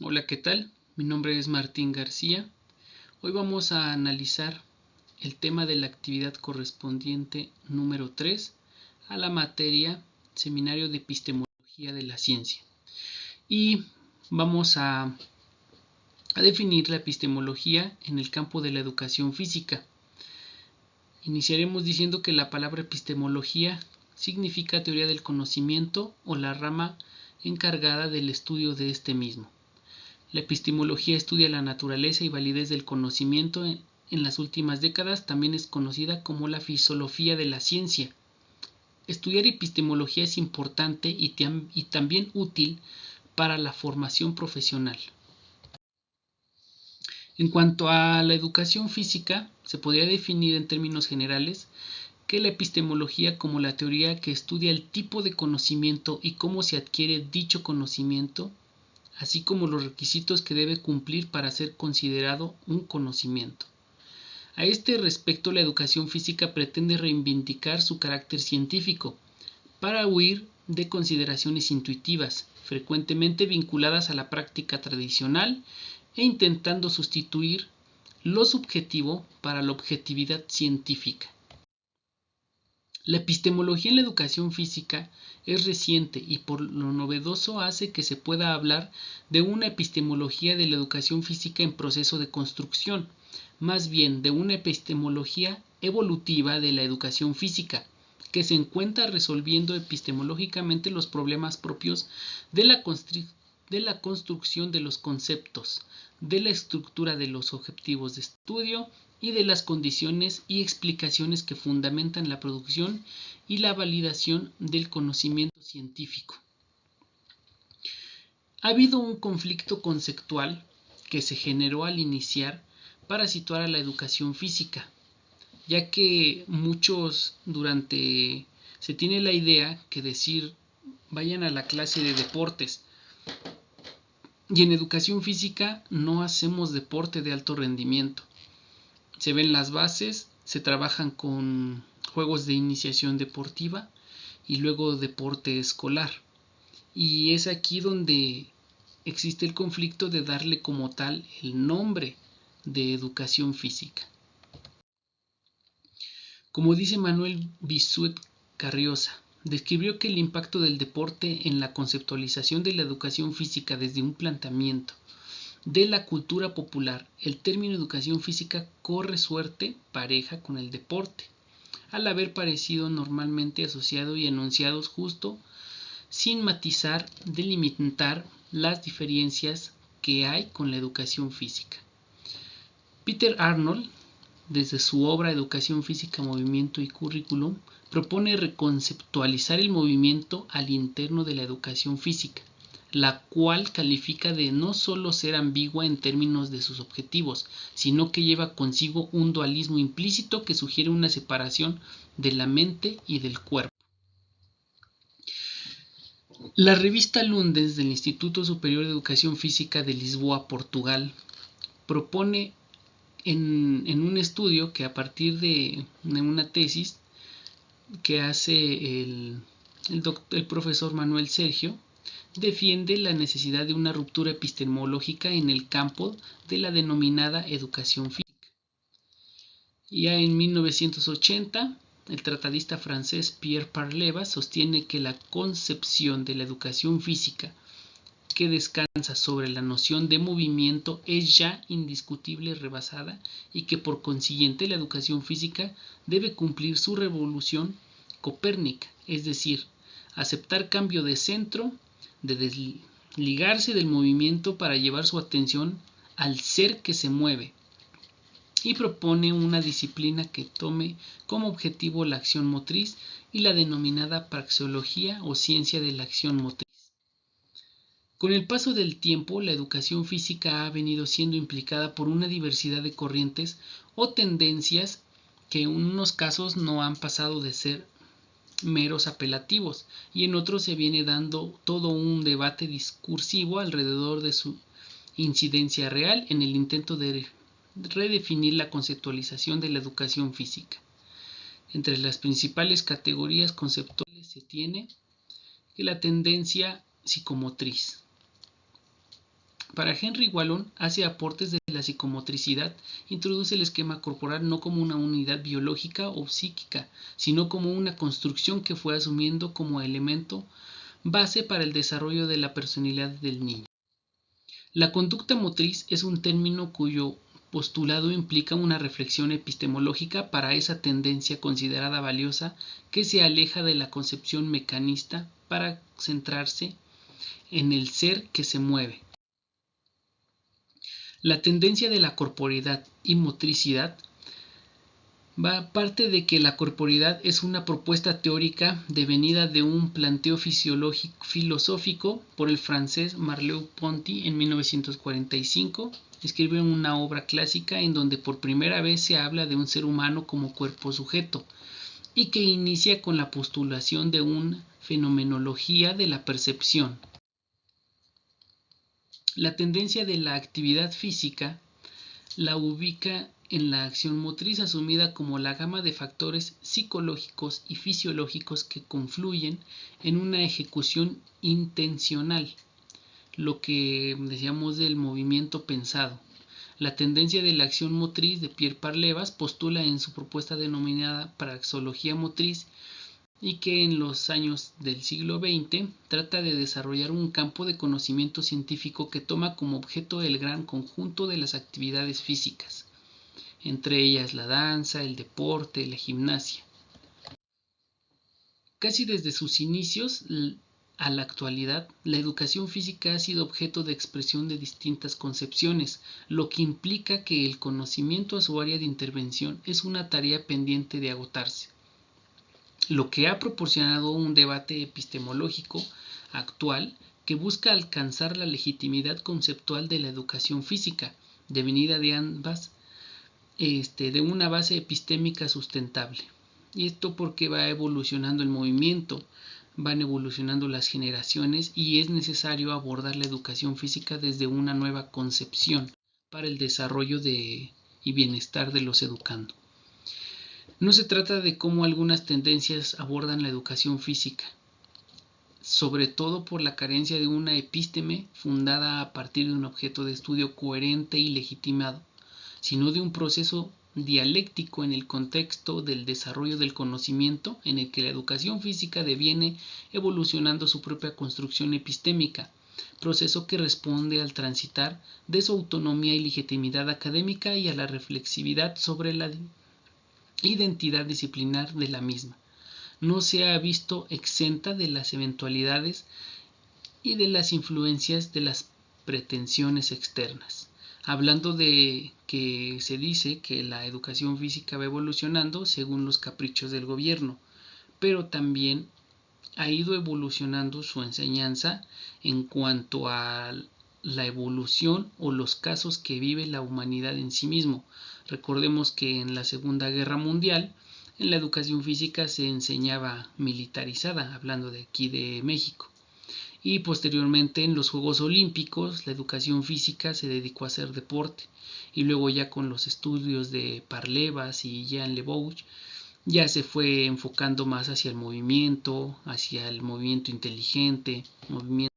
Hola, ¿qué tal? Mi nombre es Martín García. Hoy vamos a analizar el tema de la actividad correspondiente número 3 a la materia Seminario de Epistemología de la Ciencia. Y vamos a definir la epistemología en el campo de la educación física. Iniciaremos diciendo que la palabra epistemología significa teoría del conocimiento o la rama encargada del estudio de este mismo. La epistemología estudia la naturaleza y validez del conocimiento. En las últimas décadas también es conocida como la filosofía de la ciencia. Estudiar epistemología es importante y también útil para la formación profesional. En cuanto a la educación física, se podría definir en términos generales que la epistemología como la teoría que estudia el tipo de conocimiento y cómo se adquiere dicho conocimiento, así como los requisitos que debe cumplir para ser considerado un conocimiento. A este respecto, la educación física pretende reivindicar su carácter científico para huir de consideraciones intuitivas, frecuentemente vinculadas a la práctica tradicional e intentando sustituir lo subjetivo para la objetividad científica. La epistemología en la educación física es reciente y por lo novedoso hace que se pueda hablar de una epistemología de la educación física en proceso de construcción, más bien de una epistemología evolutiva de la educación física, que se encuentra resolviendo epistemológicamente los problemas propios de la construcción de los conceptos, de la estructura de los objetivos de estudio y de las condiciones y explicaciones que fundamentan la producción y la validación del conocimiento científico. Ha habido un conflicto conceptual que se generó al iniciar para situar a la educación física, ya que muchos se tiene la idea que decir vayan a la clase de deportes, y en educación física no hacemos deporte de alto rendimiento. Se ven las bases, se trabajan con juegos de iniciación deportiva y luego deporte escolar. Y es aquí donde existe el conflicto de darle como tal el nombre de educación física. Como dice Manuel Bisuet Carriosa, describió que el impacto del deporte en la conceptualización de la educación física desde un planteamiento de la cultura popular, el término educación física corre suerte pareja con el deporte, al haber parecido normalmente asociado y enunciados justo sin matizar, delimitar las diferencias que hay con la educación física. Peter Arnold, desde su obra Educación Física, Movimiento y Currículum, propone reconceptualizar el movimiento al interno de la educación física, la cual califica de no solo ser ambigua en términos de sus objetivos, sino que lleva consigo un dualismo implícito que sugiere una separación de la mente y del cuerpo. La revista Lundes del Instituto Superior de Educación Física de Lisboa, Portugal, propone en un estudio que a partir de una tesis que hace el profesor Manuel Sergio, defiende la necesidad de una ruptura epistemológica en el campo de la denominada educación física. Ya en 1980, el tratadista francés Pierre Parleva sostiene que la concepción de la educación física que descansa sobre la noción de movimiento es ya indiscutible rebasada y que por consiguiente la educación física debe cumplir su revolución copérnica, es decir, aceptar cambio de centro, de desligarse del movimiento para llevar su atención al ser que se mueve, y propone una disciplina que tome como objetivo la acción motriz y la denominada praxeología o ciencia de la acción motriz. Con el paso del tiempo, la educación física ha venido siendo implicada por una diversidad de corrientes o tendencias que en unos casos no han pasado de ser meros apelativos y en otros se viene dando todo un debate discursivo alrededor de su incidencia real en el intento de redefinir la conceptualización de la educación física. Entre las principales categorías conceptuales se tiene la tendencia psicomotriz, Para Henry Wallon, hace aportes de la psicomotricidad, introduce el esquema corporal no como una unidad biológica o psíquica, sino como una construcción que fue asumiendo como elemento base para el desarrollo de la personalidad del niño. La conducta motriz es un término cuyo postulado implica una reflexión epistemológica para esa tendencia considerada valiosa que se aleja de la concepción mecanista para centrarse en el ser que se mueve. La tendencia de la corporeidad y motricidad parte de que la corporeidad es una propuesta teórica devenida de un planteo filosófico por el francés Merleau-Ponty en 1945. Escribió una obra clásica en donde por primera vez se habla de un ser humano como cuerpo sujeto y que inicia con la postulación de una fenomenología de la percepción. La tendencia de la actividad física la ubica en la acción motriz asumida como la gama de factores psicológicos y fisiológicos que confluyen en una ejecución intencional, lo que decíamos del movimiento pensado. La tendencia de la acción motriz de Pierre Parlevas postula en su propuesta denominada praxeología motriz y que en los años del siglo XX trata de desarrollar un campo de conocimiento científico que toma como objeto el gran conjunto de las actividades físicas, entre ellas la danza, el deporte, la gimnasia. Casi desde sus inicios a la actualidad, la educación física ha sido objeto de expresión de distintas concepciones, lo que implica que el conocimiento a su área de intervención es una tarea pendiente de agotarse, lo que ha proporcionado un debate epistemológico actual que busca alcanzar la legitimidad conceptual de la educación física, devenida de ambas de una base epistémica sustentable. Y esto porque va evolucionando el movimiento, van evolucionando las generaciones y es necesario abordar la educación física desde una nueva concepción para el desarrollo y bienestar de los educandos. No se trata de cómo algunas tendencias abordan la educación física, sobre todo por la carencia de una epísteme fundada a partir de un objeto de estudio coherente y legitimado, sino de un proceso dialéctico en el contexto del desarrollo del conocimiento en el que la educación física deviene evolucionando su propia construcción epistémica, proceso que responde al transitar de su autonomía y legitimidad académica y a la reflexividad sobre la identidad disciplinar de la misma. No se ha visto exenta de las eventualidades y de las influencias de las pretensiones externas. Hablando de que se dice que la educación física va evolucionando según los caprichos del gobierno, pero también ha ido evolucionando su enseñanza en cuanto a la evolución o los casos que vive la humanidad en sí mismo. Recordemos que en la Segunda Guerra Mundial, en la educación física se enseñaba militarizada, hablando de aquí de México. Y posteriormente en los Juegos Olímpicos la educación física se dedicó a hacer deporte. Y luego ya con los estudios de Parlevas y Jean Lebouche ya se fue enfocando más hacia el movimiento inteligente, movimiento